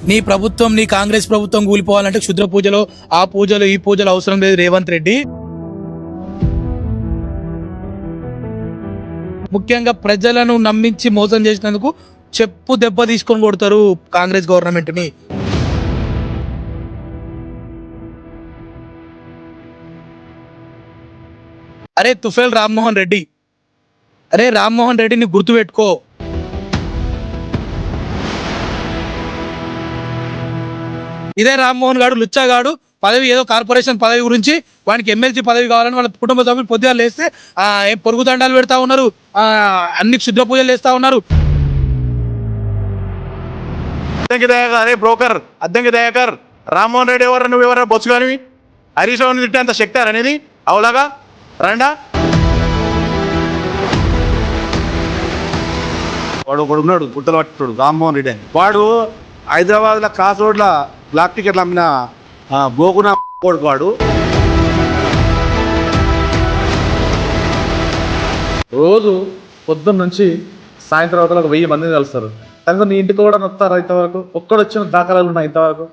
నీ ప్రభుత్వం, నీ కాంగ్రెస్ ప్రభుత్వం కూలిపోవాలంటే క్షుద్ర పూజలు, ఆ పూజలు, ఈ పూజలు అవసరం లేదు రేవంత్ రెడ్డి. ముఖ్యంగా ప్రజలను నమ్మించి మోసం చేసినందుకు చెప్పు దెబ్బ తీసుకొని కొడతారు కాంగ్రెస్ గవర్నమెంట్ని. అరే తుఫేల్ రామ్మోహన్ రెడ్డి, అరే రామ్మోహన్ రెడ్డిని గుర్తుపెట్టుకో. ఇదే రామ్మోహన్ గాడు లుచ్చాగాడు పదవి, ఏదో కార్పొరేషన్ పదవి గురించి వానికి ఎమ్మెల్సీ పదవి కావాలని వాళ్ళ కుటుంబ సభ్యులు పొద్దుగా లేస్తే ఏం పొరుగు దండాలు పెడతా ఉన్నారు, అన్ని క్షుద్ర పూజలు చేస్తా ఉన్నారు. అద్దంకి దయాకర్, అరే బ్రోకర్ అద్దంకి దయాకర్, రామ్మోహన్ రెడ్డి ఎవరు, నువ్వు ఎవరు బొచ్చు కానివి, హరీష్ రావుని తిట్టే అంత శక్తి అనేది అవులాగా రండా. వాడు ఒకడు ఉన్నాడు గుట్టలు పట్టుతాడు రామ్మోహన్ రెడ్డి అని, వాడు హైదరాబాద్లో క్రాస్ రోడ్ల బ్లాక్ టికెట్లు అమ్మిన గోకున కొడుకు వాడు. రోజు పొద్దున్న నుంచి సాయంత్రం వరకు 1000 మందిని కలుస్తారు. కనుక నీ ఇంటికి కూడా వస్తారు ఇంతవరకు? ఒక్కడు వచ్చిన దాఖలాలు ఉన్నాయి ఇంతవరకు?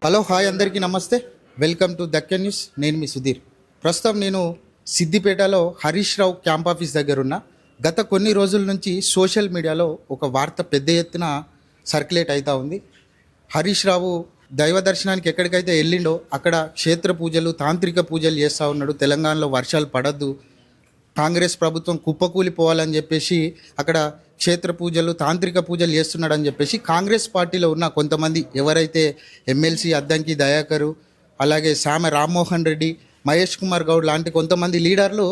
హలో, హాయ్, అందరికీ నమస్తే. Welcome to Deccan news. నేను మీ సుధీర్. ప్రస్తుతం నేను సిద్దిపేటలో హరీష్ రావు క్యాంప్ ఆఫీస్ దగ్గర ఉన్న. గత కొన్ని రోజుల నుంచి సోషల్ మీడియాలో ఒక వార్త పెద్ద ఎత్తున సర్క్యులేట్ అవుతూ ఉంది. హరీష్ రావు దైవ దర్శనానికి ఎక్కడికైతే వెళ్ళిండో అక్కడ క్షేత్ర పూజలు, తాంత్రిక పూజలు చేస్తూ ఉన్నాడు. తెలంగాణలో వర్షాలు పడద్దు, కాంగ్రెస్ ప్రభుత్వం కుప్పకూలిపోవాలని చెప్పేసి అక్కడ క్షేత్ర పూజలు, తాంత్రిక పూజలు చేస్తున్నాడని చెప్పేసి కాంగ్రెస్ పార్టీలో ఉన్న కొంతమంది, ఎవరైతే ఎమ్మెల్సీ అద్దంకి దయాకరు, అలాగే సామ రామ్మోహన్ రెడ్డి, మహేష్ కుమార్ గౌడ్ లాంటి కొంతమంది లీడర్లు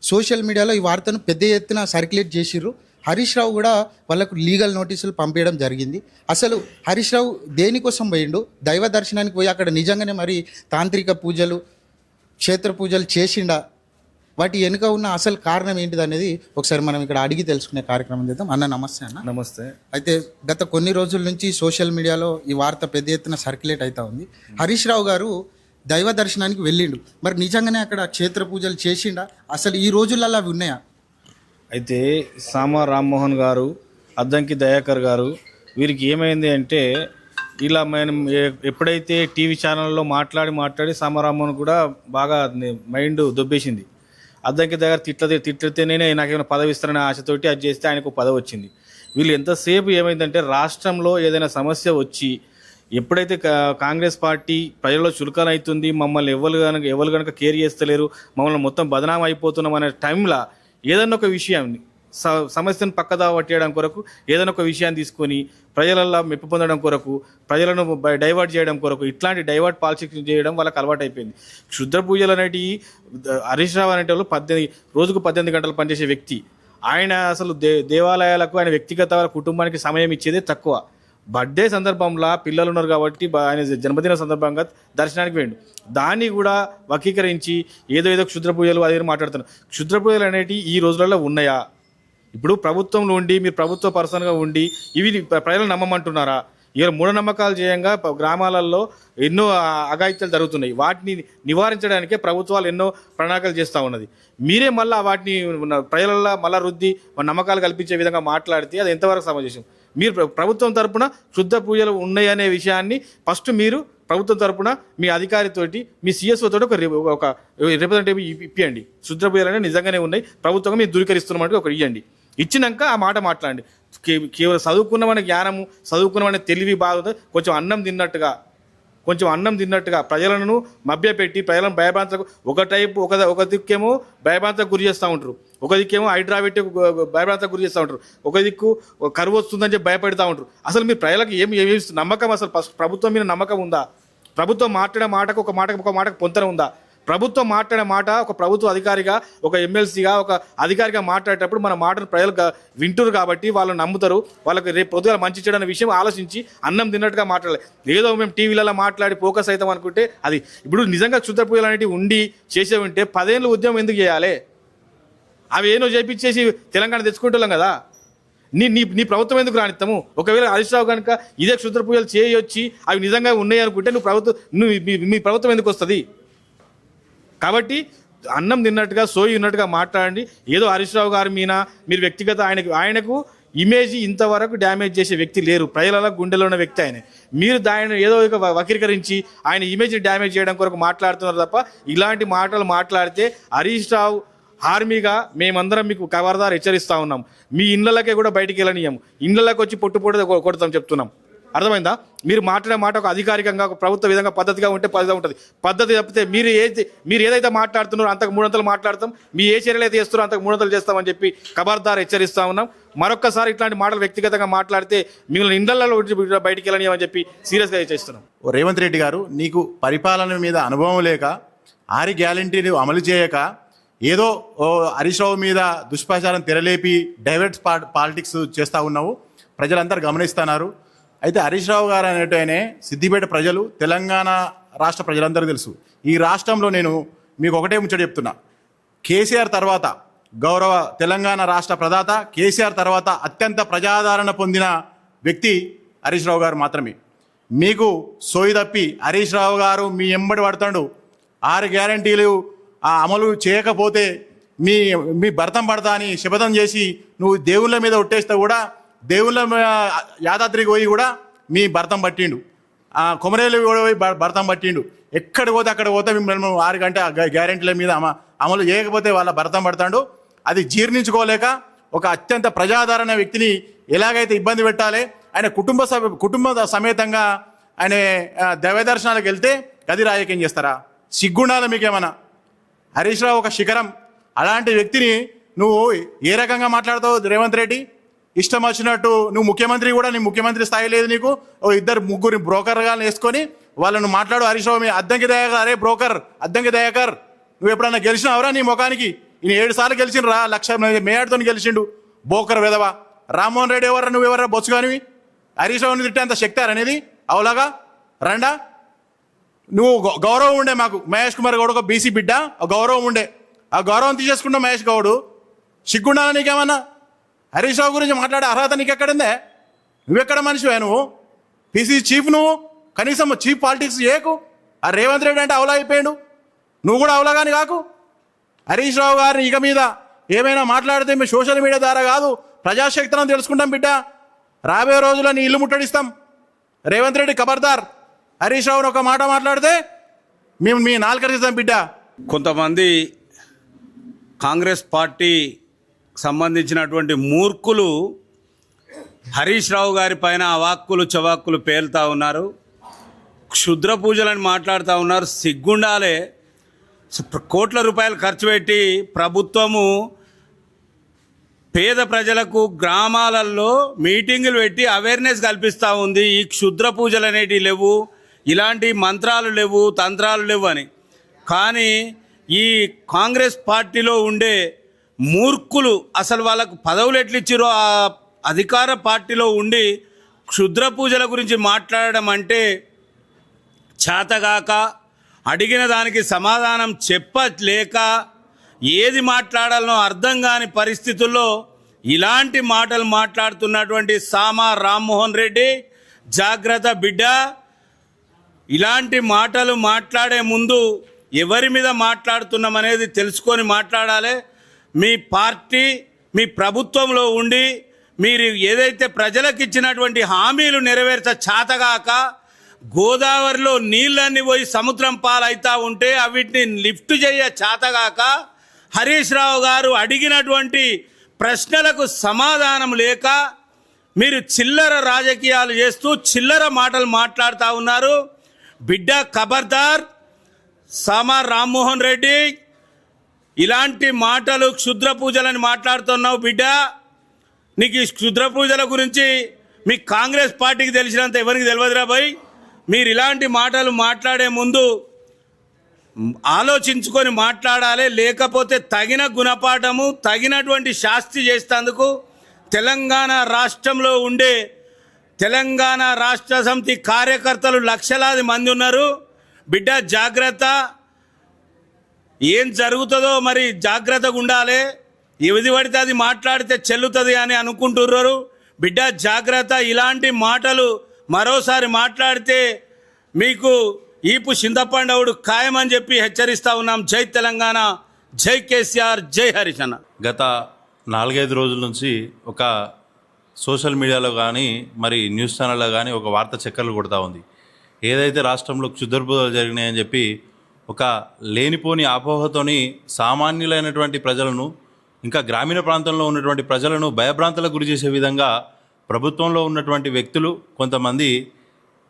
సోషల్ మీడియాలో ఈ వార్తను పెద్ద ఎత్తున సర్క్యులేట్ చేసిర్రు. హరీష్ రావు కూడా వాళ్ళకు లీగల్ నోటీసులు పంపించడం జరిగింది. అసలు హరీష్ రావు దేనికోసం పోయిండు? దైవ దర్శనానికి పోయి అక్కడ నిజంగానే మరి తాంత్రిక పూజలు, క్షేత్ర పూజలు చేసిండా? వాటి వెనుక ఉన్న అసలు కారణం ఏంటిది అనేది ఒకసారి మనం ఇక్కడ అడిగి తెలుసుకునే కార్యక్రమం చేద్దాం. అన్న నమస్తే. అన్న నమస్తే. అయితే గత కొన్ని రోజుల నుంచి సోషల్ మీడియాలో ఈ వార్త పెద్ద ఎత్తున సర్క్యులేట్ అవుతా ఉంది. హరీష్ రావు గారు దైవ దర్శనానికి వెళ్ళిండు, మరి నిజంగానే అక్కడ క్షేత్ర పూజలు చేసిండా? అసలు ఈ రోజులలో అవి ఉన్నాయా? అయితే సామ రామ్మోహన్ గారు, అద్దంకి దయాకర్ గారు, వీరికి ఏమైంది అంటే, ఇలా మనం ఎప్పుడైతే టీవీ ఛానల్లో మాట్లాడి సామ రామ్మోహన్ కూడా బాగా మైండ్ దొబ్బేసింది. అద్దంకి దగ్గర తిట్లితేనే నాకేమైనా పదవి ఇస్తారనే ఆశతోటి అది చేస్తే ఆయనకు పదవి వచ్చింది. వీళ్ళు ఎంతసేపు ఏమైందంటే, రాష్ట్రంలో ఏదైనా సమస్య వచ్చి ఎప్పుడైతే కాంగ్రెస్ పార్టీ ప్రజల్లో చులకన అవుతుంది, మమ్మల్ని ఎవరు కనుక కేర్ చేస్తలేరు, మమ్మల్ని మొత్తం బదనాం అయిపోతున్నాం అనే టైంలో ఏదన్నా ఒక విషయాన్ని సమస్యను పక్కదా పట్టేయడం కొరకు, ఏదైనా ఒక విషయాన్ని తీసుకొని ప్రజలలో మెప్పు పొందడం కొరకు, ప్రజలను డైవర్ట్ చేయడం కొరకు ఇట్లాంటి డైవర్ట్ పాలిటిక్స్ చేయడం వాళ్ళకి అలవాటు అయిపోయింది. క్షుద్ర పూజలు అనేటివి హరీష్ రావు అనేటి వాళ్ళు రోజుకు 18 గంటలు పనిచేసే వ్యక్తి. ఆయన అసలు దేవాలయాలకు, ఆయన వ్యక్తిగత కుటుంబానికి సమయం ఇచ్చేదే తక్కువ. బర్త్డే సందర్భంలో పిల్లలు ఉన్నారు కాబట్టి ఆయన జన్మదిన సందర్భంగా దర్శనానికి పోయిండు. దాన్ని కూడా వక్రీకరించి ఏదో క్షుద్ర పూజలు అది మాట్లాడుతున్నారు. క్షుద్ర పూజలు అనేటివి ఈ రోజులలో ఉన్నాయా? ఇప్పుడు ప్రభుత్వంలో ఉండి, మీరు ప్రభుత్వ పర్సన్గా ఉండి ఇవి ప్రజలు నమ్మమంటున్నారా? ఇవాళ మూఢనమ్మకాలు చేయంగా గ్రామాలలో ఎన్నో అఘాయిత్యాలు జరుగుతున్నాయి. వాటిని నివారించడానికే ప్రభుత్వాలు ఎన్నో ప్రణాళికలు చేస్తూ ఉన్నది. మీరే మళ్ళీ వాటిని ప్రజలలో మళ్ళా రుద్ది నమ్మకాలు కల్పించే విధంగా మాట్లాడితే అది ఎంతవరకు సమంజసం? మీరు ప్రభుత్వం తరపున క్షుద్ర పూజలు ఉన్నాయనే విషయాన్ని ఫస్ట్ మీరు ప్రభుత్వం తరపున మీ అధికారితోటి, మీ సిఎస్ఓ తోటి ఒక రిప్రజెంటేటివ్ ఇప్పియండి. క్షుద్ర పూజలు అనేవి నిజంగానే ఉన్నాయి, ప్రభుత్వంగా మీరు ధృవీకరిస్తున్నట్టు ఒక ఇవ్వండి. ఇచ్చినాక ఆ మాట మాట్లాడండి. కేవలం చదువుకున్నమనే జ్ఞానము, చదువుకున్నమనే తెలివి బాగా కొంచెం అన్నం తిన్నట్టుగా ప్రజలను మభ్యపెట్టి ప్రజలను భయభ్రాంతలకు ఒక దిక్కేమో భయభ్రాంతకు గురి చేస్తూ ఉంటారు, ఒక దిక్కేమో హైడ్రా పెట్టి భయభ్రాంతకు గురి చేస్తూ ఉంటారు, ఒక దిక్కు కరువు వస్తుందని చెప్పి భయపెడతా ఉంటారు. అసలు మీరు ప్రజలకు ఏమి నమ్మకం, అసలు ఫస్ట్ ప్రభుత్వం మీద నమ్మకం ఉందా? ప్రభుత్వం మాట్లాడే మాటకు ఒక మాటకు పొంతన ఉందా? ప్రభుత్వం మాట్లాడే మాట, ఒక ప్రభుత్వ అధికారిగా, ఒక ఎమ్మెల్సీగా, ఒక అధికారిగా మాట్లాడేటప్పుడు మన మాటను ప్రజలు వింటురు కాబట్టి వాళ్ళు నమ్ముతారు. వాళ్ళకి రేపు పొద్దుగా మంచి చెడు అనే విషయం ఆలోచించి అన్నం తిన్నట్టుగా మాట్లాడాలి. ఏదో మేము టీవీలలో మాట్లాడి ఫోకస్ అవుతాం అనుకుంటే అది ఇప్పుడు నిజంగా క్షుద్ర పూజలు అనేవి ఉండి చేసే ఉంటే 10 ఏళ్ళు ఉద్యమం ఎందుకు చేయాలి? అవి ఏనో చేపించేసి తెలంగాణ తెచ్చుకుంటున్నాం కదా. నీ ప్రభుత్వం ఎందుకు రానిస్తాము? ఒకవేళ హరీష్ రావు కనుక ఇదే క్షుద్ర పూజలు చేయొచ్చి అవి నిజంగా ఉన్నాయి అనుకుంటే మీ ప్రభుత్వం ఎందుకు వస్తుంది? కాబట్టి అన్నం తిన్నట్టుగా సోయి ఉన్నట్టుగా మాట్లాడండి. ఏదో హరీష్ రావు గారి మీద మీరు వ్యక్తిగత ఆయనకు ఇమేజ్ ఇంతవరకు డ్యామేజ్ చేసే వ్యక్తి లేరు. ప్రజల గుండెలో ఉన్న వ్యక్తి ఆయన. మీరు దాన్ని ఏదో వక్రీకరించి ఆయన ఇమేజ్ని డ్యామేజ్ చేయడం కొరకు మాట్లాడుతున్నారు తప్ప ఇలాంటి మాటలు మాట్లాడితే హరీష్ రావు ఆర్మీగా మేమందరం మీకు ఖబర్దార్ హెచ్చరిస్తూ ఉన్నాం. మీ ఇళ్ళకే కూడా బయటికి వెళ్ళనీయం. ఇళ్ళకి వచ్చి పొట్టు కొడతాం చెప్తున్నాం. అర్థమైందా? మీరు మాట్లాడే మాట ఒక అధికారికంగా ఒక ప్రభుత్వ విధంగా పద్ధతిగా ఉంటే పద్ధతిగా ఉంటుంది. పద్ధతి తప్పితే మీరు ఏదైతే మాట్లాడుతున్నారో అంతకు 300 మాట్లాడతాం, మీ ఏ చర్యలు అయితే చేస్తారో అంతకు 300 చేస్తామని చెప్పి ఖబర్దార్ హెచ్చరిస్తూ ఉన్నాం. మరొక్కసారి ఇట్లాంటి మాటలు వ్యక్తిగతంగా మాట్లాడితే మిమ్మల్ని ఇండ్లలో బయటికి వెళ్ళనియమని చెప్పి సీరియస్గా హెచ్చరిస్తున్నాం. రేవంత్ రెడ్డి గారు, నీకు పరిపాలన మీద అనుభవం లేక 6 గ్యారంటీలు అమలు చేయక ఏదో హరీష్ రావు మీద దుష్ప్రచారం తెరలేపి డైవర్ట్ పాలిటిక్స్ చేస్తూ ఉన్నావు. ప్రజలందరూ గమనిస్తున్నారు. అయితే హరీష్ రావు గారు అనేటనే సిద్దిపేట ప్రజలు, తెలంగాణ రాష్ట్ర ప్రజలందరూ తెలుసు. ఈ రాష్ట్రంలో నేను మీకు ఒకటే ముచ్చట చెప్తున్నా. కేసీఆర్ తర్వాత గౌరవ తెలంగాణ రాష్ట్ర ప్రదాత కేసీఆర్ తర్వాత అత్యంత ప్రజాదరణ పొందిన వ్యక్తి హరీష్ రావు గారు మాత్రమే. మీకు సోయి తప్పి హరీష్ రావు గారు మీ ఎంబడి పడతాడు. 6 గ్యారంటీలు అమలు చేయకపోతే మీ భర్తం పడతా అని శపథం చేసి నువ్వు దేవుళ్ళ మీద ఒట్టేస్తే కూడా దేవుళ్ళ యాదాద్రికి పోయి కూడా మీ భర్తం పట్టిండు. కొమరేలు కూడా పోయి భర్తం పట్టిండు. ఎక్కడికి పోతే అక్కడ పోతే మిమ్మల్ని 6 గంటల గ్యారెంటీల మీద అమలు చేయకపోతే వాళ్ళ భర్తం పడతాడు. అది జీర్ణించుకోలేక ఒక అత్యంత ప్రజాదరణ వ్యక్తిని ఎలాగైతే ఇబ్బంది పెట్టాలి, ఆయన కుటుంబ సమేతంగా ఆయన దైవ దర్శనాలకు వెళ్తే గది రాజకీయం చేస్తారా? సిగ్గుండాలి మీకేమన్నా? హరీష్ రావు ఒక శిఖరం. అలాంటి వ్యక్తిని నువ్వు ఏ రకంగా మాట్లాడతావు రేవంత్ రెడ్డి? ఇష్టం వచ్చినట్టు నువ్వు ముఖ్యమంత్రి కూడా, నీ ముఖ్యమంత్రి స్థాయి లేదు నీకు. 2-3 బ్రోకర్గా వేసుకొని వాళ్ళను మాట్లాడు. హరీష్ రావు అద్దంకి దయాకర్, అరే బ్రోకర్ అద్దంకి దయాకర్, నువ్వు ఎప్పుడన్నా గెలిచినావురా? నీ ముఖానికి ఈయన 7 సార్లు గెలిచిండ్రా, 1,00,000 మేయాడుతో గెలిచిండు. బోకర్ వెదవా. రామ్మోహన్ రెడ్డి ఎవరా? నువ్వు ఎవరా బొచ్చు కానివి? హరీష్ రావుని తిట్టే అంత శక్తి అనేది అవులాగా రండా? నువ్వు గౌరవం ఉండే మాకు. మహేష్ కుమార్ గౌడ్ ఒక బీసీ బిడ్డ, గౌరవం ఉండే. ఆ గౌరవం తీసేసుకున్నా మహేష్ గౌడ్. సిగ్గుండాలా నీకేమన్నా? హరీష్ రావు గురించి మాట్లాడే అర్హత నీకెక్కడుందే? నువ్వెక్కడ మనిషివే? నువ్వు పీసీ చీఫ్, నువ్వు కనీసం చీఫ్ పాలిటిక్స్ చేయకు. ఆ రేవంత్ రెడ్డి అంటే అవలా అయిపోయాడు. నువ్వు కూడా అవలాగాని కాకు. హరీష్ రావు గారిని ఇక మీద ఏమైనా మాట్లాడితే మేము సోషల్ మీడియా ద్వారా కాదు, ప్రజాశక్తిని తెలుసుకుంటాం బిడ్డ. రాబోయే రోజుల్లో నీ ఇల్లు ముట్టడిస్తాం. రేవంత్ రెడ్డి ఖబర్దార్. హరీష్ రావుని ఒక మాట మాట్లాడితే మేము మీ నాలుకరిస్తాం బిడ్డ. కొంతమంది కాంగ్రెస్ పార్టీ సంబంధించినటువంటి మూర్ఖులు హరీష్ రావు గారి పైన అవాక్కులు చవాక్కులు పేలుతూ ఉన్నారు. క్షుద్ర పూజలని మాట్లాడుతూ ఉన్నారు. సిగ్గుండాలే. కోట్ల రూపాయలు ఖర్చు పెట్టి ప్రభుత్వము పేద ప్రజలకు గ్రామాలలో మీటింగులు పెట్టి అవేర్నెస్ కల్పిస్తూ ఉంది. ఈ క్షుద్ర పూజలు అనేటివి లేవు, ఇలాంటి మంత్రాలు లేవు, తంత్రాలు లేవు అని. కానీ ఈ కాంగ్రెస్ పార్టీలో ఉండే మూర్ఖులు అసలు వాళ్ళకు పదవులు ఎట్లిచ్చిరో ఆ అధికార పార్టీలో ఉండి క్షుద్ర పూజల గురించి మాట్లాడడం అంటే చేతగాక, అడిగిన దానికి సమాధానం చెప్పలేక, ఏది మాట్లాడాలనో అర్థం కాని పరిస్థితుల్లో ఇలాంటి మాటలు మాట్లాడుతున్నటువంటి సామా రామ్మోహన్ రెడ్డి జాగ్రత్త బిడ్డ. ఇలాంటి మాటలు మాట్లాడే ముందు ఎవరి మీద మాట్లాడుతున్నాం అనేది తెలుసుకొని మాట్లాడాలి. మీ పార్టీ మీ ప్రభుత్వంలో ఉండి మీరు ఏదైతే ప్రజలకు ఇచ్చినటువంటి హామీలు నెరవేర్చ చేతగాక గోదావరిలో నీళ్ళన్నీ పోయి సముద్రం పాలవుతూ ఉంటే అవిటిని లిఫ్ట్ చేయ చేతగాక హరీష్ రావు గారు అడిగినటువంటి ప్రశ్నలకు సమాధానం లేక మీరు చిల్లర రాజకీయాలు చేస్తూ చిల్లర మాటలు మాట్లాడుతూ ఉన్నారు. బిడ్డ ఖబర్దార్. సామా రామ్మోహన్ రెడ్డి, ఇలాంటి మాటలు క్షుద్ర పూజలని మాట్లాడుతున్నావు బిడ్డ. నీకు ఈ క్షుద్ర పూజల గురించి మీ కాంగ్రెస్ పార్టీకి తెలిసినంత ఎవరికి తెలియదురా భయ్. మీరు ఇలాంటి మాటలు మాట్లాడే ముందు ఆలోచించుకొని మాట్లాడాలి. లేకపోతే తగిన గుణపాఠము, తగినటువంటి శాస్తి చేసేందుకు తెలంగాణ రాష్ట్రంలో ఉండే తెలంగాణ రాష్ట్ర సమితి కార్యకర్తలు లక్షలాది మంది ఉన్నారు. బిడ్డ జాగ్రత్త. ఏం జరుగుతుందో మరి జాగ్రత్తగా ఉండాలి. ఏది పడితే అది మాట్లాడితే చెల్లుతుంది అని అనుకుంటున్నారు. బిడ్డ జాగ్రత్త. ఇలాంటి మాటలు మరోసారి మాట్లాడితే మీకు ఈపు చింతపండవుడు ఖాయమని చెప్పి హెచ్చరిస్తా ఉన్నాం. జై తెలంగాణ, జై కేసీఆర్, జై హరీష్ అన్న. గత 4-5 రోజుల నుంచి ఒక సోషల్ మీడియాలో కానీ మరి న్యూస్ ఛానల్లో కానీ ఒక వార్త చక్కర్లు కొడతా ఉంది. ఏదైతే రాష్ట్రంలో క్షుద్రపూజలు జరిగినాయని చెప్పి ఒక లేనిపోని అపోహతోని సామాన్యులైనటువంటి ప్రజలను, ఇంకా గ్రామీణ ప్రాంతంలో ఉన్నటువంటి ప్రజలను భయభ్రాంతులకు గురి చేసే విధంగా ప్రభుత్వంలో ఉన్నటువంటి వ్యక్తులు కొంతమంది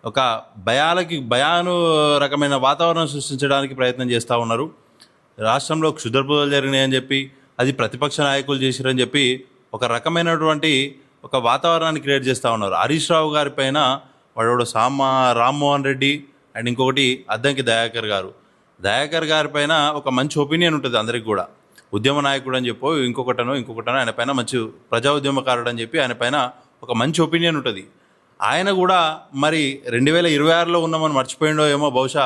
ఒక భయాను రకమైన వాతావరణం సృష్టించడానికి ప్రయత్నం చేస్తూ ఉన్నారు. రాష్ట్రంలో క్షుద్రపూజలు జరిగినాయని చెప్పి అది ప్రతిపక్ష నాయకులు చేశారని చెప్పి ఒక రకమైనటువంటి ఒక వాతావరణాన్ని క్రియేట్ చేస్తూ ఉన్నారు. హరీష్ రావు గారి పైన వాడు రామ్మోహన్ రెడ్డి అండ్ ఇంకొకటి అద్దంకి దయాకర్ గారి పైన ఒక మంచి ఒపీనియన్ ఉంటుంది అందరికి కూడా. ఉద్యమ నాయకుడు అని చెప్పో ఇంకొకటనో ఆయన పైన మంచి ప్రజా ఉద్యమకారుడు అని చెప్పి ఆయన పైన ఒక మంచి ఒపీనియన్ ఉంటుంది. ఆయన కూడా మరి 2026లో ఉన్నామని మర్చిపోయిండో ఏమో, బహుశా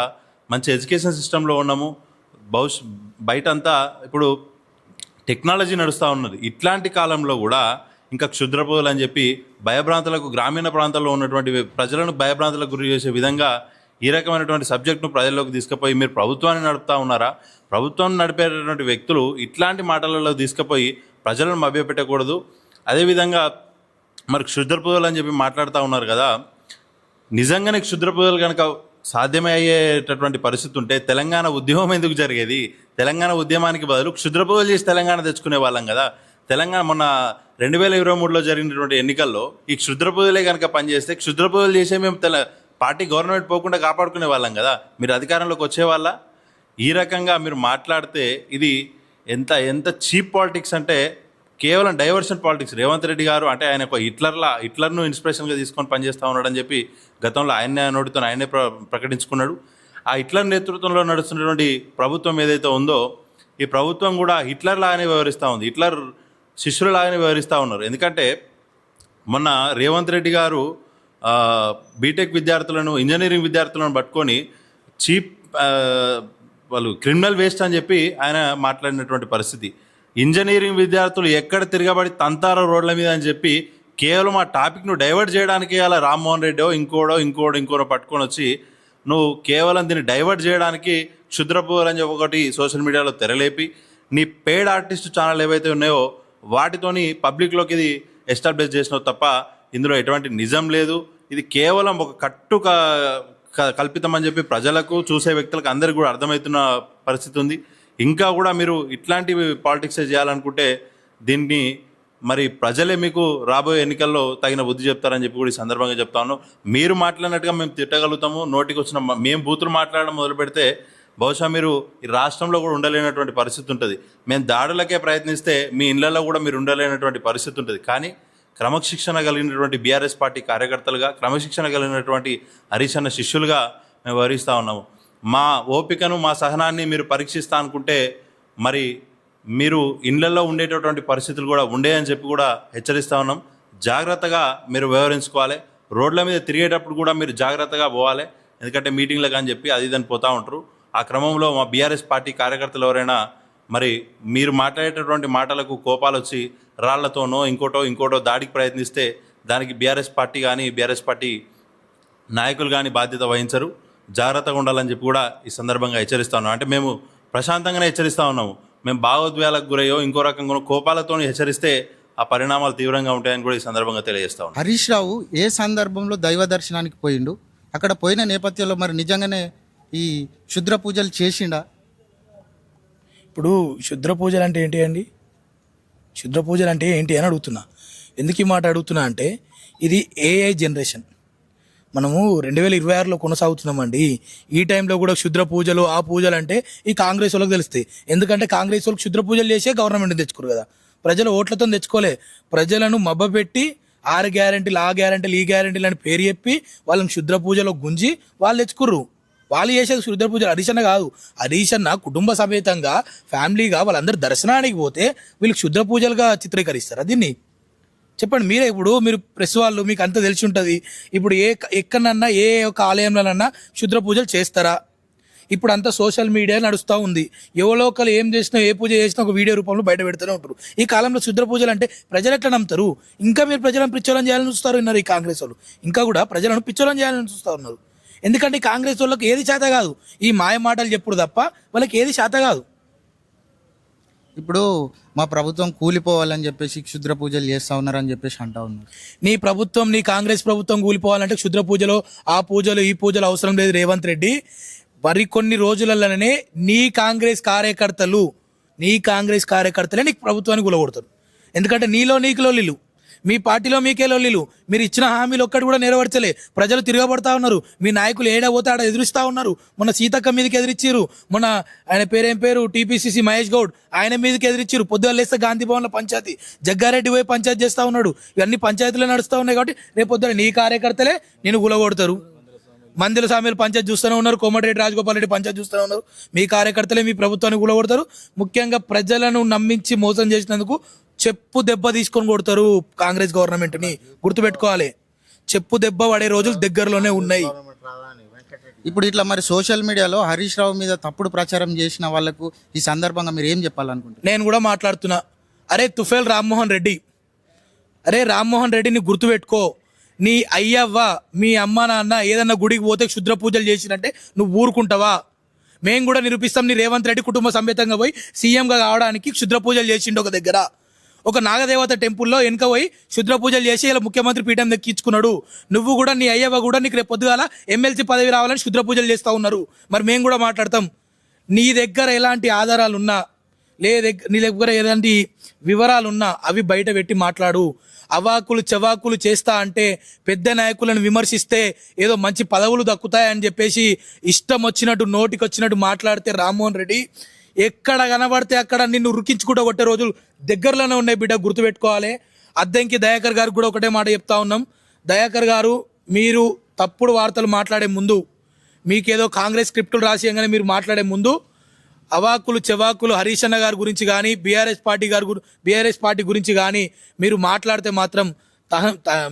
మంచి ఎడ్యుకేషన్ సిస్టంలో ఉన్నాము, బయటంతా ఇప్పుడు టెక్నాలజీ నడుస్తూ ఉన్నది. ఇట్లాంటి కాలంలో కూడా ఇంకా క్షుద్రపూజలు అని చెప్పి భయభ్రాంతులకు, గ్రామీణ ప్రాంతాల్లో ఉన్నటువంటి ప్రజలను భయభ్రాంతులకు గురి చేసే విధంగా ఈ రకమైనటువంటి సబ్జెక్టును ప్రజల్లోకి తీసుకుపోయి మీరు ప్రభుత్వాన్ని నడుపుతా ఉన్నారా? ప్రభుత్వాన్ని నడిపేటటువంటి వ్యక్తులు ఇట్లాంటి మాటలలో తీసుకుపోయి ప్రజలను మభ్యపెట్టకూడదు. అదేవిధంగా మరి క్షుద్రపూజలు అని చెప్పి మాట్లాడుతూ ఉన్నారు కదా, నిజంగానే క్షుద్రపూజలు కనుక సాధ్యమే అయ్యేటటువంటి పరిస్థితి ఉంటే తెలంగాణ ఉద్యమం ఎందుకు జరిగేది? తెలంగాణ ఉద్యమానికి బదులు క్షుద్రపూజలు చేసి తెలంగాణ తెచ్చుకునే వాళ్ళం కదా. తెలంగాణ మొన్న 2023లో జరిగినటువంటి ఎన్నికల్లో ఈ క్షుద్రపూజలే కనుక పనిచేస్తే క్షుద్రపూజలు చేసే మేము పార్టీ గవర్నమెంట్ పోకుండా కాపాడుకునే వాళ్ళం కదా. మీరు అధికారంలోకి వచ్చేవాళ్ళ? ఈ రకంగా మీరు మాట్లాడితే ఇది ఎంత చీప్ పాలిటిక్స్ అంటే కేవలం డైవర్షన్ పాలిటిక్స్. రేవంత్ రెడ్డి గారు అంటే ఆయన ఒక హిట్లర్ను ఇన్స్పిరేషన్గా తీసుకొని పనిచేస్తూ ఉన్నాడని చెప్పి గతంలో నోటితో ఆయనే ప్రకటించుకున్నాడు. ఆ హిట్లర్ నేతృత్వంలో నడుస్తున్నటువంటి ప్రభుత్వం ఏదైతే ఉందో ఈ ప్రభుత్వం కూడా హిట్లర్ లాగానే వ్యవహరిస్తూ ఉంది, హిట్లర్ శిష్యులలాగానే వ్యవహరిస్తూ ఉన్నారు. ఎందుకంటే మొన్న రేవంత్ రెడ్డి గారు బీటెక్ విద్యార్థులను, ఇంజనీరింగ్ విద్యార్థులను పట్టుకొని చీప్ వాళ్ళు క్రిమినల్ వేస్ట్ అని చెప్పి ఆయన మాట్లాడినటువంటి పరిస్థితి. ఇంజనీరింగ్ విద్యార్థులు ఎక్కడ తిరగబడి తంతారో రోడ్ల మీద అని చెప్పి కేవలం ఆ టాపిక్ను డైవర్ట్ చేయడానికి అలా రామ్మోహన్ రెడ్డో ఇంకోడో పట్టుకొని వచ్చి నువ్వు కేవలం దీన్ని డైవర్ట్ చేయడానికి క్షుద్రపూజలు అని చెప్పి ఒకటి సోషల్ మీడియాలో తెరలేపి నీ పెయిడ్ ఆర్టిస్ట్ ఛానల్ ఏవైతే ఉన్నాయో వాటితోని పబ్లిక్లోకి ఇది ఎస్టాబ్లిష్ చేసినావు తప్ప ఇందులో ఎటువంటి నిజం లేదు. ఇది కేవలం ఒక కట్టు కల్పితం అని చెప్పి ప్రజలకు, చూసే వ్యక్తులకు అందరికీ కూడా అర్థమవుతున్న పరిస్థితి ఉంది. ఇంకా కూడా మీరు ఇట్లాంటి పాలిటిక్స్ చేయాలనుకుంటే దీన్ని మరి ప్రజలే మీకు రాబోయే ఎన్నికల్లో తగిన బుద్ధి చెప్తారని చెప్పి కూడా ఈ సందర్భంగా చెప్తాను. మీరు మాట్లాడినట్టుగా మేము తిట్టగలుగుతాము, నోటికి వచ్చిన మేము బూతులు మాట్లాడడం మొదలు పెడితే బహుశా మీరు ఈ రాష్ట్రంలో కూడా ఉండలేనటువంటి పరిస్థితి ఉంటుంది. మేము దాడులకే ప్రయత్నిస్తే మీ ఇళ్లలో కూడా మీరు ఉండలేనటువంటి పరిస్థితి ఉంటుంది. కానీ క్రమశిక్షణ కలిగినటువంటి బీఆర్ఎస్ పార్టీ కార్యకర్తలుగా, క్రమశిక్షణ కలిగినటువంటి హరీష్ అన్న శిష్యులుగా మేము వహిస్తూ ఉన్నాము. మా ఓపికను, మా సహనాన్ని మీరు పరీక్షిస్తా అనుకుంటే మరి మీరు ఇళ్లలో ఉండేటటువంటి పరిస్థితులు కూడా ఉండేయని చెప్పి కూడా హెచ్చరిస్తూ ఉన్నాం. జాగ్రత్తగా మీరు వ్యవహరించుకోవాలి. రోడ్ల మీద తిరిగేటప్పుడు కూడా మీరు జాగ్రత్తగా పోవాలి. ఎందుకంటే మీటింగ్లకు అని చెప్పి అది ఇదని పోతూ ఉంటారు. ఆ క్రమంలో మా బీఆర్ఎస్ పార్టీ కార్యకర్తలు ఎవరైనా మరి మీరు మాట్లాడేటటువంటి మాటలకు కోపాలు వచ్చి రాళ్లతోనో ఇంకోటో దాడికి ప్రయత్నిస్తే దానికి బీఆర్ఎస్ పార్టీ కానీ బీఆర్ఎస్ పార్టీ నాయకులు కానీ బాధ్యత వహించరు. జాగ్రత్తగా ఉండాలని చెప్పి కూడా ఈ సందర్భంగా హెచ్చరిస్తా ఉన్నాం. అంటే మేము ప్రశాంతంగానే హెచ్చరిస్తూ ఉన్నాము. మేము భావోద్వేగాలకు గురయ్యో ఇంకో రకంగా కోపాలతో హెచ్చరిస్తే ఆ పరిణామాలు తీవ్రంగా ఉంటాయని కూడా ఈ సందర్భంగా తెలియజేస్తా ఉన్నాం. హరీష్ రావు ఏ సందర్భంలో దైవ దర్శనానికి పోయిండు? అక్కడ పోయిన నేపథ్యంలో మరి నిజంగానే ఈ క్షుద్ర పూజలు చేసిండా? ఇప్పుడు క్షుద్ర పూజలు అంటే ఏంటి అండి? క్షుద్ర పూజలు అంటే ఏంటి అని అడుగుతున్నా. ఎందుకు ఈ మాట అడుగుతున్నా అంటే ఇది ఏఐ జనరేషన్. మనము 2026లో కొనసాగుతున్నామండి. ఈ టైంలో కూడా క్షుద్ర పూజలు, ఆ పూజలు అంటే ఈ కాంగ్రెస్ వాళ్ళకి తెలుస్తాయి. ఎందుకంటే కాంగ్రెస్ వాళ్ళకి క్షుద్ర పూజలు చేసే గవర్నమెంట్ తెచ్చుకోరు కదా. ప్రజలు ఓట్లతో తెచ్చుకోలే. ప్రజలను మబ్బపెట్టి 6 గ్యారెంటీలు, ఆ గ్యారెంటీలు, ఈ గ్యారెంటీలు అని పేరు చెప్పి వాళ్ళని క్షుద్ర పూజలో గుంజి వాళ్ళు తెచ్చుకుర్రు. వాళ్ళు చేసేది క్షుద్ర పూజలు. హరీష్ అన్న కాదు, హరీష్ అన్న కుటుంబ సమేతంగా ఫ్యామిలీగా వాళ్ళందరూ దర్శనానికి పోతే వీళ్ళు క్షుద్ర పూజలుగా చిత్రీకరిస్తారా దీన్ని? చెప్పండి మీరే. ఇప్పుడు మీరు ప్రెస్ వాళ్ళు, మీకు అంతా తెలిసి ఉంటుంది. ఇప్పుడు ఎక్కడన్నా ఏ ఒక ఆలయంలోనన్నా క్షుద్ర పూజలు చేస్తారా? ఇప్పుడు అంతా సోషల్ మీడియా నడుస్తూ ఉంది. ఎవరో ఒకరు ఏం చేసినా, ఏ పూజ చేసినా ఒక వీడియో రూపంలో బయట పెడుతూనే ఉంటారు. ఈ కాలంలో క్షుద్ర పూజలు అంటే ప్రజలు ఎట్లా నమ్ముతారు? ఇంకా మీరు ప్రజలను పిచ్చోళం చేయాలని చూస్తారు ఉన్నారు ఈ కాంగ్రెస్ వాళ్ళు. ఇంకా కూడా ప్రజలను పిచ్చోళం చేయాలని చూస్తూ ఉన్నారు. ఎందుకంటే కాంగ్రెస్ వాళ్ళకి ఏది చేత కాదు, ఈ మాయ మాటలు చెప్పుడు తప్ప వాళ్ళకి ఏది చేత కాదు. ఇప్పుడు మా ప్రభుత్వం కూలిపోవాలని చెప్పేసి క్షుద్ర పూజలు చేస్తా ఉన్నారని చెప్పేసి అంటా ఉన్నారు. నీ ప్రభుత్వం, నీ కాంగ్రెస్ ప్రభుత్వం కూలిపోవాలంటే క్షుద్ర పూజలు, ఆ పూజలు, ఈ పూజలు అవసరం లేదు రేవంత్ రెడ్డి. మరికొన్ని రోజులలోనే నీ కాంగ్రెస్ కార్యకర్తలే నీకు ప్రభుత్వాన్ని కూలగొడతారు. ఎందుకంటే నీలో నీకు లొల్లిలు, మీ పార్టీలో మీకే లొల్లిలు. మీరు ఇచ్చిన హామీలు ఒక్కటి కూడా నెరవేర్చలే. ప్రజలు తిరగబడతా ఉన్నారు. మీ నాయకులు ఏడబోతే ఆడ ఎదురుస్తా ఉన్నారు. మొన్న సీతక్క మీదకి ఎదిరిచ్చిరు. మొన్న ఆయన పేరు టీపీసీసీ మహేష్ గౌడ్, ఆయన మీదకి ఎదిరిచ్చిరు. పొద్దున్న లేస్తే గాంధీ భవన్లో పంచాయతీ, జగ్గారెడ్డి పోయి పంచాయతీ చేస్తూ ఉన్నాడు. ఇవన్నీ పంచాయతీలో నడుస్తూ ఉన్నాయి. కాబట్టి రేపు పొద్దున నీ కార్యకర్తలే నేను కూలగొడతారు. మందిల సామీలు పంచాయతీ చూస్తూనే ఉన్నారు. కోమటిరెడ్డి రాజగోపాల్ రెడ్డి పంచాయతీ చూస్తూనే ఉన్నారు. మీ కార్యకర్తలే మీ ప్రభుత్వాన్ని కూలగొడతారు. ముఖ్యంగా ప్రజలను నమ్మించి మోసం చేసినందుకు చెప్పు దెబ్బ తీసుకొని కొడతారు కాంగ్రెస్ గవర్నమెంట్ని. గుర్తుపెట్టుకోవాలి, చెప్పు దెబ్బ పడే రోజులు దగ్గరలోనే ఉన్నాయి. ఇప్పుడు ఇట్లా మరి సోషల్ మీడియాలో హరీష్ రావు మీద తప్పుడు ప్రచారం చేసిన వాళ్ళకు ఈ సందర్భంగా మీరు ఏం చెప్పాలనుకుంటున్నారు? నేను కూడా మాట్లాడుతున్నా. అరే తుఫేల్ రామ్మోహన్ రెడ్డి, అరే రామ్మోహన్ రెడ్డిని గుర్తుపెట్టుకో. నీ అయ్యవ్వ, మీ అమ్మ నాన్న ఏదన్నా గుడికి పోతే క్షుద్ర పూజలు చేసినంటే నువ్వు ఊరుకుంటావా? మేము కూడా నిరూపిస్తాం. నీ రేవంత్ రెడ్డి కుటుంబ సమేతంగా పోయి సీఎంగా కావడానికి క్షుద్ర పూజలు చేసిండు. ఒక దగ్గర ఒక నాగదేవత టెంపుల్లో వెనుక పోయి క్షుద్ర పూజలు చేసి ఇలా ముఖ్యమంత్రి పీఠం దక్కించుకున్నాడు. నువ్వు కూడా, నీ అయ్యవ్వ కూడా నీకు రేపు పొద్దుగాల ఎమ్మెల్సీ పదవి రావాలని క్షుద్ర పూజలు చేస్తూ ఉన్నారు. మరి మేము కూడా మాట్లాడతాం. నీ దగ్గర ఎలాంటి ఆధారాలు ఉన్నా, నీ దగ్గర ఎలాంటి వివరాలు ఉన్నా అవి బయట పెట్టి మాట్లాడు. అవాకులు చవాకులు చేస్తా అంటే, పెద్ద నాయకులను విమర్శిస్తే ఏదో మంచి పదవులు దక్కుతాయని చెప్పేసి ఇష్టం వచ్చినట్టు నోటికొచ్చినట్టు మాట్లాడితే రామ్మోహన్ రెడ్డి ఎక్కడ కనబడితే అక్కడ నిన్ను ఉరికించుకుంటూ కొట్టే రోజులు దగ్గరలోనే ఉన్నాయి బిడ్డ, గుర్తుపెట్టుకోవాలి. అద్దంకి దయాకర్ గారికి కూడా ఒకటే మాట చెప్తా ఉన్నాం. దయాకర్ గారు, మీరు తప్పుడు వార్తలు మాట్లాడే ముందు, మీకేదో కాంగ్రెస్ స్క్రిప్టులు రాసియంగానే మీరు మాట్లాడే ముందు అవాకులు చెవాకులు హరీష్ అన్న గారి గురించి కానీ బీఆర్ఎస్ పార్టీ గురించి కానీ మీరు మాట్లాడితే మాత్రం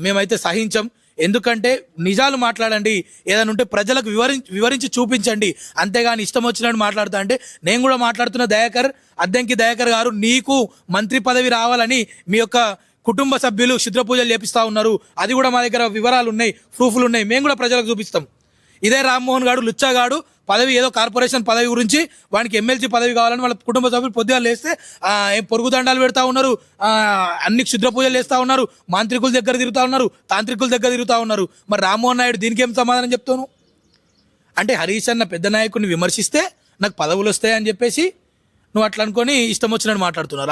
మేమైతే సహించం. ఎందుకంటే నిజాలు మాట్లాడండి, ఏదైనా ఉంటే ప్రజలకు వివరించి చూపించండి. అంతేగాని ఇష్టం వచ్చినట్టు మాట్లాడుతా అంటే, నేను కూడా మాట్లాడుతున్న దయాకర్, అద్దంకి దయాకర్ గారు, నీకు మంత్రి పదవి రావాలని మీ యొక్క కుటుంబ సభ్యులు క్షుద్ర పూజలు చేపిస్తూ ఉన్నారు. అది కూడా మా దగ్గర వివరాలు ఉన్నాయి, ప్రూఫ్లు ఉన్నాయి. మేము కూడా ప్రజలకు చూపిస్తాం. ఇదే రామ్మోహన్ గారు లుచ్చాగాడు పదవి, ఏదో కార్పొరేషన్ పదవి గురించి వానికి ఎమ్మెల్సీ పదవి కావాలని వాళ్ళ కుటుంబ సభ్యులు పొద్దుగా లేస్తే పొరుగు దండాలు పెడతా ఉన్నారు, అన్ని క్షుద్ర పూజలు చేస్తూ ఉన్నారు, మాంత్రికుల దగ్గర తిరుగుతూ ఉన్నారు, తాంత్రికుల దగ్గర తిరుగుతూ ఉన్నారు. మరి రామ్మోహన్ నాయుడు దీనికి ఏం సమాధానం చెప్తాను? అంటే హరీష్ అన్న పెద్ద నాయకుడిని విమర్శిస్తే నాకు పదవులు వస్తాయని చెప్పేసి నువ్వు అట్లా అనుకొని ఇష్టం వచ్చినట్టు మాట్లాడుతున్నావు.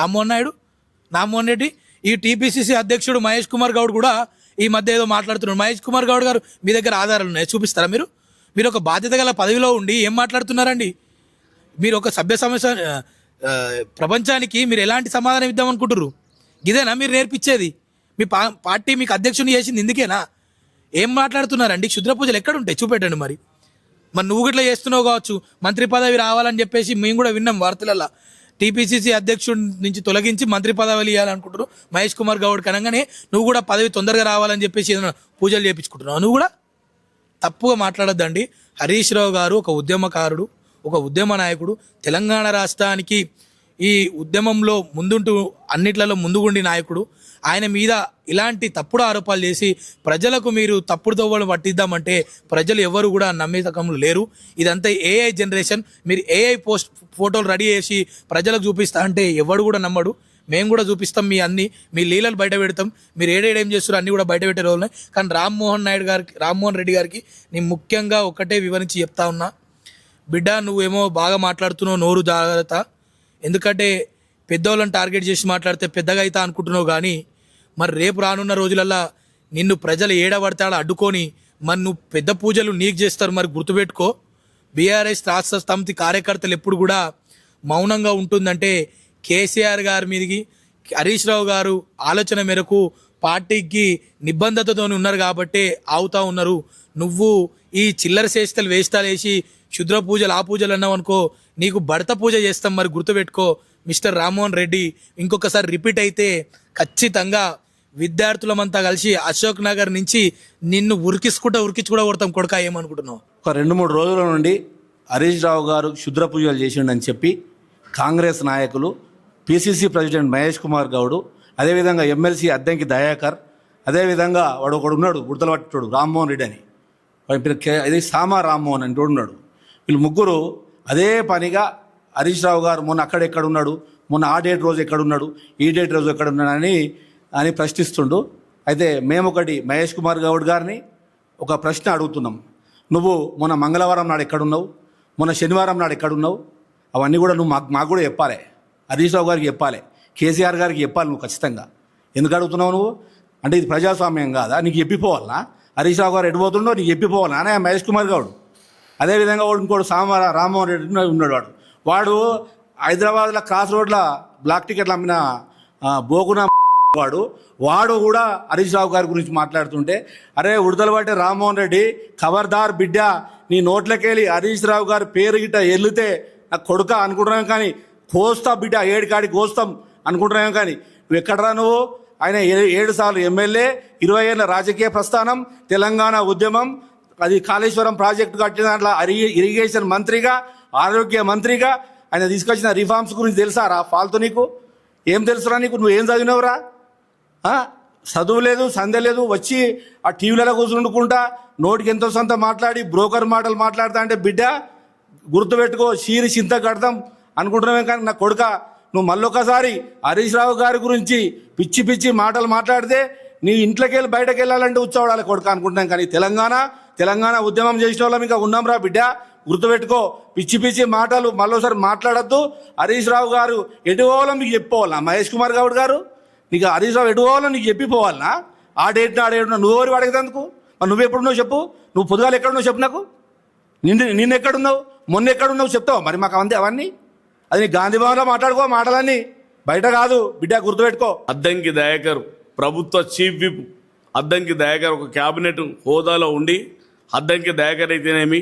రామ్మోహన్ రెడ్డి, ఈ టీపీసీసీ అధ్యక్షుడు మహేష్ కుమార్ గౌడ్ కూడా ఈ మధ్య ఏదో మాట్లాడుతున్నాడు. మహేష్ కుమార్ గౌడ్ గారు, మీ దగ్గర ఆధారాలు ఉన్నాయి, చూపిస్తారా? మీరు ఒక బాధ్యత గల పదవిలో ఉండి ఏం మాట్లాడుతున్నారండి? మీరు ఒక సభ్య సమస్య ప్రపంచానికి మీరు ఎలాంటి సమాధానం ఇద్దామనుకుంటున్నారు? ఇదేనా మీరు నేర్పించేది? మీ పార్టీ మీకు అధ్యక్షుని చేసింది ఇందుకేనా? ఏం మాట్లాడుతున్నారండి? క్షుద్ర పూజలు ఎక్కడ ఉంటాయి చూపెట్టండి. మరి నువ్వు ఇట్లా చేస్తున్నావు కావచ్చు, మంత్రి పదవి రావాలని చెప్పేసి మేము కూడా విన్నాం వార్తలలో. టీపీసీసీ అధ్యక్షుడి నుంచి తొలగించి మంత్రి పదవులు ఇవ్వాలనుకుంటారు మహేష్ కుమార్ గౌడ్ కనగానే నువ్వు కూడా పదవి తొందరగా రావాలని చెప్పేసి ఏదైనా పూజలు చేయించుకుంటున్నావు. నువ్వు కూడా తప్పుగా మాట్లాడొద్దండి. హరీష్ రావు గారు ఒక ఉద్యమకారుడు, ఒక ఉద్యమ నాయకుడు. తెలంగాణ రాష్ట్రానికి ఈ ఉద్యమంలో ముందుంటూ అన్నిట్లలో ముందుగుండి నాయకుడు. ఆయన మీద ఇలాంటి తప్పుడు ఆరోపణలు చేసి ప్రజలకు మీరు తప్పుడు తోవలు పట్టిద్దామంటే ప్రజలు ఎవరు కూడా నమ్మే రకంలో లేరు. ఇదంతా ఏఐ జనరేషన్. మీరు ఏఐ ఫోటోలు రెడీ చేసి ప్రజలకు చూపిస్తా అంటే ఎవడు కూడా నమ్మడు. మేము కూడా చూపిస్తాం, మీ లీలలు బయట పెడతాం. మీరు ఏం చేస్తారో అన్నీ కూడా బయట పెట్టే రోజులు. కానీ రామ్మోహన్ రెడ్డి గారికి నేను ముఖ్యంగా ఒకటే వివరించి చెప్తా ఉన్నా, బిడ్డ నువ్వేమో బాగా మాట్లాడుతున్నావు, నోరు జాగ్రత్త. ఎందుకంటే పెద్దోళ్ళని టార్గెట్ చేసి మాట్లాడితే పెద్దగా అవుతా అనుకుంటున్నావు. కానీ మరి రేపు రానున్న రోజులల్లా నిన్ను ప్రజలు ఏడబడతాడ అడ్డుకొని మరి నువ్వు పెద్ద పూజలు నీకు చేస్తారు. మరి గుర్తుపెట్టుకో, బీఆర్ఎస్ రాష్ట్ర సమితి కార్యకర్తలు ఎప్పుడు కూడా మౌనంగా ఉంటుందంటే కేసీఆర్ గారి మీదకి హరీష్ రావు గారు ఆలోచన మేరకు పార్టీకి నిబంధతతో ఉన్నారు కాబట్టి ఆగుతూ ఉన్నారు. నువ్వు ఈ చిల్లర చేష్టలు వేస్తాలు వేసి క్షుద్ర పూజలు ఆ పూజలు అన్నావు అనుకో, నీకు భర్త పూజ చేస్తాం. మరి గుర్తుపెట్టుకో మిస్టర్ రామ్మోహన్ రెడ్డి, ఇంకొకసారి రిపీట్ అయితే ఖచ్చితంగా విద్యార్థులమంతా కలిసి అశోక్ నగర్ నుంచి నిన్ను ఉరికించుకుంటూ కొడతాం. కొడుకా ఏమనుకుంటున్నావు? ఒక 2-3 రోజుల నుండి హరీష్ రావు గారు క్షుద్ర పూజలు చేసిండని చెప్పి కాంగ్రెస్ నాయకులు, పిసిసి ప్రెసిడెంట్ మహేష్ కుమార్ గౌడ్, అదేవిధంగా ఎమ్మెల్సీ అద్దంకి దయాకర్, అదేవిధంగా వాడు ఒకడు ఉన్నాడు బుడతలు పట్టుడు రామ్మోహన్ రెడ్డి అని, ఇది సామా రామ్మోహన్ అని ఉన్నాడు. వీళ్ళు ముగ్గురు అదే పనిగా హరీష్ రావు గారు మొన్న అక్కడెక్కడ ఉన్నాడు, మొన్న ఆ డేట్ రోజు ఎక్కడున్నాడు, ఈ డేట్ రోజు ఎక్కడ ఉన్నాడు అని ప్రశ్నిస్తుండు. అయితే మేము ఒకటి మహేష్ కుమార్ గౌడ్ గారిని ఒక ప్రశ్న అడుగుతున్నాం. నువ్వు మొన్న మంగళవారం నాడు ఎక్కడున్నావు, మొన్న శనివారం నాడు ఎక్కడున్నావు, అవన్నీ కూడా నువ్వు మాకు కూడా చెప్పాలి. హరీష్ రావు గారికి చెప్పాలి, కేసీఆర్ గారికి చెప్పాలి నువ్వు ఖచ్చితంగా. ఎందుకు అడుగుతున్నావు నువ్వు? అంటే ఇది ప్రజాస్వామ్యం కాదా? నీకు చెప్పిపోవాలనా? హరీష్ రావు గారు ఎడిపోతుండో నీకు చెప్పిపోవాలనా అనే మహేష్ కుమార్ గౌడ్. అదేవిధంగా ఇంకోటి రామ్మోహన్ రెడ్డి ఉన్నాడు. వాడు హైదరాబాద్లో క్రాస్ రోడ్ల బ్లాక్ టికెట్లు అమ్మిన బోగున వాడు కూడా హరీష్ రావు గారి గురించి మాట్లాడుతుంటే, అరే ఉడతల పట్టే రామ్మోహన్ రెడ్డి ఖబర్దార్ బిడ్డ, నీ నోట్లకెళ్ళి హరీష్ రావు గారి పేరు గిట్ట ఎల్లితే నాకు కొడుక అనుకుంటున్నాం, కానీ కోస్తా బిడ్డ, ఏడికాడికి కోస్తాం అనుకుంటున్నాం. కానీ నువ్వు ఎక్కడరా నువ్వు? ఆయన 7 సార్లు ఎమ్మెల్యే, 20 ఏళ్ళ రాజకీయ ప్రస్థానం, తెలంగాణ ఉద్యమం, అది కాళేశ్వరం ప్రాజెక్టు కట్టిన దాంట్లో ఇరిగేషన్ మంత్రిగా, ఆరోగ్య మంత్రిగా ఆయన తీసుకొచ్చిన రిఫార్మ్స్ గురించి తెలుసారా? ఫాల్తు నీకు ఏం తెలుసురా? నీకు నువ్వు ఏం చదివినవురా? చదువు లేదు, సంధ్య లేదు, వచ్చి ఆ టీవీలలో కూర్చుండుకుంటా నోటికి ఎంతో సొంత మాట్లాడి బ్రోకర్ మాటలు మాట్లాడతా అంటే బిడ్డ గుర్తుపెట్టుకో, షీరి చింత కడతాం అనుకుంటున్నామే. కానీ నా కొడుక, నువ్వు మళ్ళొకసారి హరీష్ రావు గారి గురించి పిచ్చి పిచ్చి మాటలు మాట్లాడితే నీ ఇంట్లోకి వెళ్ళి బయటకు వెళ్ళాలంటే ఉచ్చవడాలి కొడుక అనుకుంటున్నాం. కానీ తెలంగాణ ఉద్యమం చేసిన వాళ్ళం ఇంకా ఉన్నాం రా బిడ్డ, గుర్తుపెట్టుకో. పిచ్చి పిచ్చి మాటలు మళ్ళీసారి మాట్లాడద్దు. హరీష్ రావు గారు ఎటు పోవాలో మీకు చెప్పిపోవాలనా? మహేష్ కుమార్ గౌడ్ గారు నీకు హరీష్ రావు ఎటు పోవాలో నీకు చెప్పిపోవాలనా? ఆ డేట్ నువ్వు ఎవరు అడిగేందుకు? మరి నువ్వు ఎప్పుడున్నావు చెప్పు? నువ్వు పొద్దుగాలు ఎక్కడున్నావు చెప్పు నాకు. నిన్న ఎక్కడున్నావు, మొన్న ఎక్కడున్నావు చెప్తావు మరి మాకు అవన్నీ. అది నీ గాంధీ భవన్లో మాట్లాడుకో మాటలన్నీ, బయట కాదు బిడ్డ, గుర్తుపెట్టుకో. అద్దంకి దయాకర్ ప్రభుత్వ చీఫ్ విప్ అద్దంకి దయాకర్ ఒక క్యాబినెట్ హోదాలో ఉండి, అద్దంకి దయాకర్ అయితేనేమి,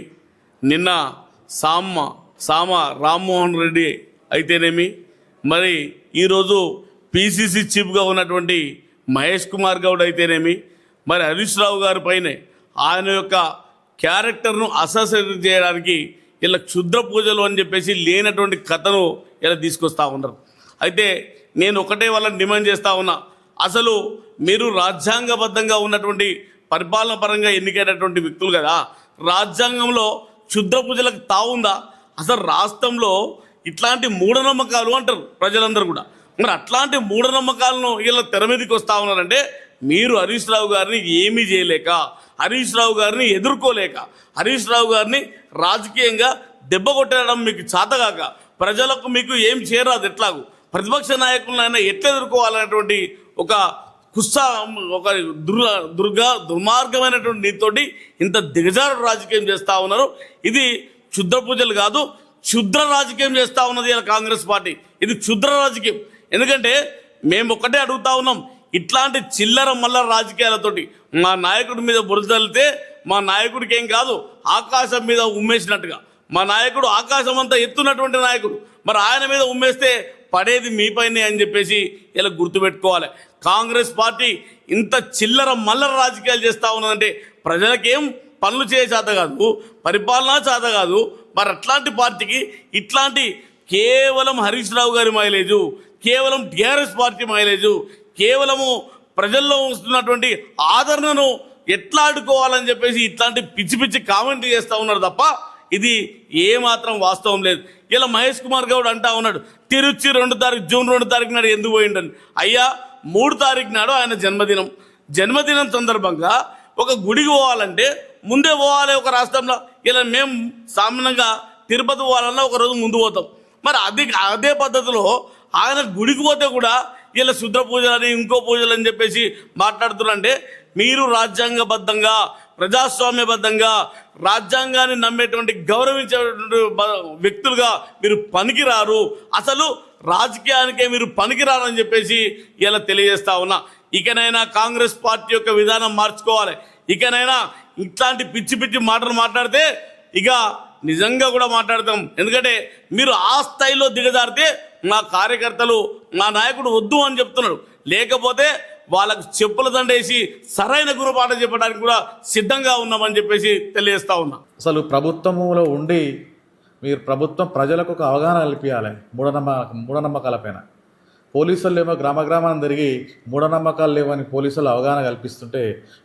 నిన్న సామ రామ్మోహన్ రెడ్డి అయితేనేమి, మరి ఈరోజు పిసిసి చీఫ్గా ఉన్నటువంటి మహేష్ కుమార్ గౌడ్ అయితేనేమి, మరి హరీష్ రావు గారి పైనే ఆయన యొక్క క్యారెక్టర్ను అసెస్ చేయడానికి ఇలా క్షుద్ర పూజలు అని చెప్పేసి లేనటువంటి కథను ఇలా తీసుకొస్తా ఉన్నారు. అయితే నేను ఒకటే వాళ్ళని డిమాండ్ చేస్తా ఉన్నా, అసలు మీరు రాజ్యాంగబద్ధంగా ఉన్నటువంటి పరిపాలన పరంగా ఎన్నికైనటువంటి వ్యక్తులు కదా, రాజ్యాంగంలో క్షుద్ర పూజలకు తావుందా? అసలు రాష్ట్రంలో ఇట్లాంటి మూఢనమ్మకాలు అంటారు ప్రజలందరూ కూడా. మరి అట్లాంటి మూఢనమ్మకాలను ఇలా తెర మీదకి వస్తూ ఉన్నారంటే మీరు హరీష్ రావు గారిని ఏమీ చేయలేక, హరీష్ రావు గారిని ఎదుర్కోలేక, హరీష్ రావు గారిని రాజకీయంగా దెబ్బ కొట్టడం మీకు చేతగాక, ప్రజలకు మీకు ఏం చేయరాదు, ఎట్లాగూ ప్రతిపక్ష నాయకులైనా ఎట్లా ఎదుర్కోవాలనేటువంటి ఒక దుర్మార్గమైనటువంటి నీతోటి ఇంత దిగజారు రాజకీయం చేస్తూ ఉన్నారు. ఇది క్షుద్ర పూజలు కాదు, క్షుద్ర రాజకీయం చేస్తూ ఉన్నది ఇలా కాంగ్రెస్ పార్టీ. ఇది క్షుద్ర రాజకీయం. ఎందుకంటే మేము ఒక్కటే అడుగుతా ఉన్నాం, ఇట్లాంటి చిల్లర మల్లర రాజకీయాలతోటి మా నాయకుడి మీద బురదలితే మా నాయకుడికి ఏం కాదు, ఆకాశం మీద ఉమ్మేసినట్టుగా. మా నాయకుడు ఆకాశం అంతా ఎత్తున్నటువంటి నాయకుడు, మరి ఆయన మీద ఉమ్మేస్తే పడేది మీపైనే అని చెప్పేసి ఇలా గుర్తుపెట్టుకోవాలి. కాంగ్రెస్ పార్టీ ఇంత చిల్లర మల్లర రాజకీయాలు చేస్తూ ఉన్నదంటే ప్రజలకేం పనులు చేయ చేత కాదు, పరిపాలన చేత కాదు. మరి అట్లాంటి పార్టీకి ఇట్లాంటి కేవలం హరీష్ రావు గారి మైలేజు, కేవలం టీఆర్ఎస్ పార్టీ మైలేజు, కేవలము ప్రజల్లో వస్తున్నటువంటి ఆదరణను ఎట్లా ఆడుకోవాలని చెప్పేసి ఇట్లాంటి పిచ్చి పిచ్చి కామెంట్లు చేస్తూ ఉన్నారు తప్ప ఇది ఏమాత్రం వాస్తవం లేదు. ఇలా మహేష్ కుమార్ గౌడ్ అంటా ఉన్నాడు, తిరుచి జూన్ 2 తారీఖు నాడు ఎందుకు పోయిండని. అయ్యా 3 తారీఖు నాడు ఆయన జన్మదినం సందర్భంగా ఒక గుడికి పోవాలంటే ముందే పోవాలి ఒక రాష్ట్రంలో. ఇలా మేము సామాన్యంగా తిరుపతి పోవాలన్నా ఒక రోజు ముందు పోతాం. మరి అదే పద్ధతిలో ఆయన గుడికి పోతే కూడా ఇలా శుద్ర పూజలని ఇంకో పూజలు అని చెప్పేసి మాట్లాడుతున్నారంటే మీరు రాజ్యాంగబద్ధంగా ప్రజాస్వామ్యబద్ధంగా రాజ్యాంగాన్ని నమ్మేటువంటి గౌరవించేటువంటి వ్యక్తులుగా మీరు పనికిరారు, అసలు రాజకీయానికే మీరు పనికిరారని చెప్పేసి ఇలా తెలియజేస్తా ఉన్నా. ఇకనైనా కాంగ్రెస్ పార్టీ యొక్క విధానం మార్చుకోవాలి. ఇకనైనా ఇట్లాంటి పిచ్చి పిచ్చి మాటలు మాట్లాడితే ఇక నిజంగా కూడా మాట్లాడతాం. ఎందుకంటే మీరు ఆ స్థాయిలో దిగజారితే మా కార్యకర్తలు మా నాయకుడు వద్దు అని చెప్తున్నాడు, లేకపోతే వాళ్ళకు చెప్పుల దండేసి సరైన గురుపాఠం చెప్పడానికి కూడా సిద్ధంగా ఉన్నామని చెప్పేసి తెలియజేస్తా ఉన్నా. అసలు ప్రభుత్వంలో ఉండి మీరు ప్రభుత్వం ప్రజలకు ఒక అవగాహన కల్పించాలి మూఢనమ్మకాలపైన. పోలీసులు ఏమో గ్రామాన్ని తిరిగి మూఢనమ్మకాలు లేవని పోలీసులు అవగాహన కల్పిస్తుంటే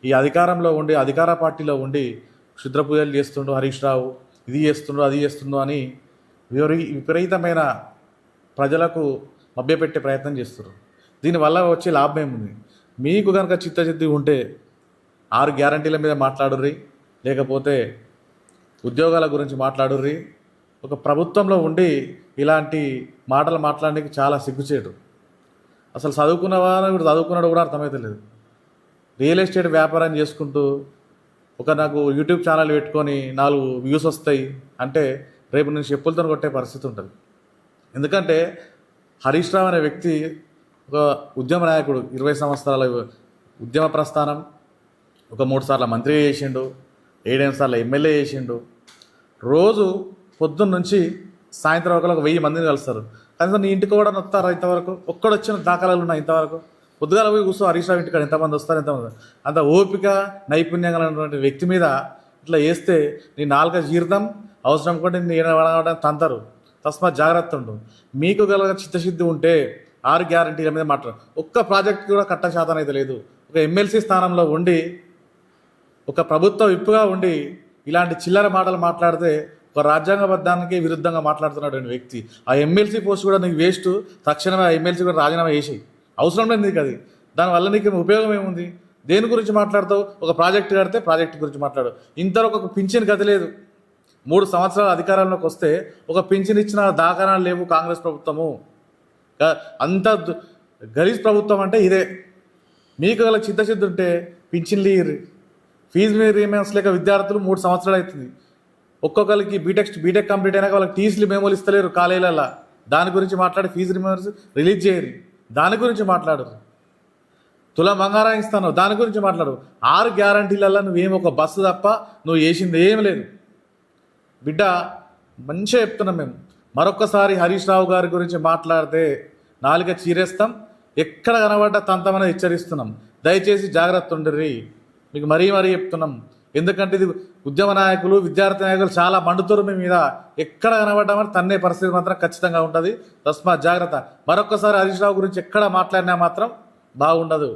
ఈ అధికారంలో ఉండి అధికార పార్టీలో ఉండి క్షుద్ర పూజలు చేస్తుండు హరీష్ రావు, ఇది చేస్తుండు అది చేస్తుండు అని విపరీతమైన ప్రజలకు మభ్యపెట్టే ప్రయత్నం చేస్తున్నారు. దీనివల్ల వచ్చే లాభం ఏముంది? మీకు కనుక చిత్తశుద్ధి ఉంటే 6 గ్యారంటీల మీద మాట్లాడుర్రి, లేకపోతే ఉద్యోగాల గురించి మాట్లాడుర్రి. ఒక ప్రభుత్వంలో ఉండి ఇలాంటి మాటలు మాట్లాడడానికి చాలా సిగ్గుచేటు. అసలు చదువుకున్నవాడు ఇప్పుడు చదువుకున్నాడు కూడా అర్థమవుతలేదు. రియల్ ఎస్టేట్ వ్యాపారం చేసుకుంటూ నాకు యూట్యూబ్ ఛానల్ పెట్టుకొని 4 వ్యూస్ వస్తాయి అంటే రేపు నేను చెప్పులతో కొట్టే పరిస్థితి ఉంటుంది. ఎందుకంటే హరీష్ రావు అనే వ్యక్తి ఒక ఉద్యమ నాయకుడు, 20 సంవత్సరాల ఉద్యమ ప్రస్థానం, ఒక 3 సార్లు మంత్రి చేసిండు, 7 సార్లు ఎమ్మెల్యే చేసిండు. రోజు పొద్దున్న నుంచి సాయంత్రం వరకు 1000 మందిని కలుస్తారు. కనీసం నీ ఇంటికి కూడా వస్తారా ఇంతవరకు? ఒక్కడొచ్చిన దాఖలాలు ఉన్నాయి ఇంతవరకు? పొద్దుగాల పోయి కూర్చో హరీష్ రావు ఇంటికాడ ఎంతమంది వస్తారు, ఎంతమంది? అంత ఓపిక నైపుణ్యం కలిగినటువంటి వ్యక్తి మీద ఇట్లా వేస్తే నీ 4 జీవితం అవసరం కూడా నేను తంతరు. తస్మాత్ జాగ్రత్త ఉండు. మీకు గల చిత్తశుద్ధి ఉంటే 6 గ్యారంటీల మీద మాట్లాడు. ఒక్క ప్రాజెక్ట్ కూడా కట్ట శాతం అయితే లేదు. ఒక ఎమ్మెల్సీ స్థానంలో ఉండి, ఒక ప్రభుత్వ విప్పుగా ఉండి ఇలాంటి చిల్లర మాటలు మాట్లాడితే ఒక రాజ్యాంగబద్ధానికి విరుద్ధంగా మాట్లాడుతున్నటువంటి వ్యక్తి. ఆ ఎమ్మెల్సీ పోస్ట్ కూడా నీకు వేస్ట్. తక్షణమే ఆ ఎమ్మెల్సీ కూడా రాజీనామా చేసి అవసరం లేదు నీకు. అది దానివల్ల నీకు ఉపయోగం ఏముంది? దేని గురించి మాట్లాడతావు? ఒక ప్రాజెక్ట్ కడితే ప్రాజెక్ట్ గురించి మాట్లాడు. ఇంతవరకు ఒక పింఛన్ గతి లేదు. 3 సంవత్సరాల అధికారంలోకి వస్తే ఒక పింఛన్ ఇచ్చిన దాఖలాలు లేవు కాంగ్రెస్ ప్రభుత్వము. అంత గలీజ్ ప్రభుత్వం అంటే ఇదే. మీకు గల చిత్తశుద్ధి ఉంటే పింఛన్లు ఇయ్యి. ఫీజు రీమెంబర్స్ లేక విద్యార్థులు 3 సంవత్సరాలు అవుతుంది. ఒక్కొక్కరికి బీటెక్ కంప్లీట్ అయినాక వాళ్ళకి టీసీలు మెమోలు ఇస్తలేరు కాలేజీలలో. దాని గురించి మాట్లాడి ఫీజు రీమెంబర్స్ రిలీజ్ చేయరు. దాని గురించి మాట్లాడరు. తులా బంగారం ఇస్తాను దాని గురించి మాట్లాడు. 6 గ్యారంటీలలో నువ్వేమో ఒక బస్సు తప్ప నువ్వు చేసింది ఏం లేదు బిడ్డ. మంచిగా చెప్తున్నాం మేము. మరొక్కసారి హరీష్ రావు గారి గురించి మాట్లాడితే నాలుక చీరేస్తాం. ఎక్కడ కనబడ్డ తంతమని హెచ్చరిస్తున్నాం. దయచేసి జాగ్రత్త ఉండిర్రి. మీకు మరీ చెప్తున్నాం. ఎందుకంటే ఇది ఉద్యమ నాయకులు, విద్యార్థి నాయకులు చాలా మండుతురు మీ మీద. ఎక్కడ కనబడ్డామని తన్నే పరిస్థితి మాత్రం ఖచ్చితంగా ఉంటుంది. తస్మాత్ జాగ్రత్త. మరొక్కసారి హరీష్ రావు గురించి ఎక్కడ మాట్లాడినా మాత్రం బాగుండదు.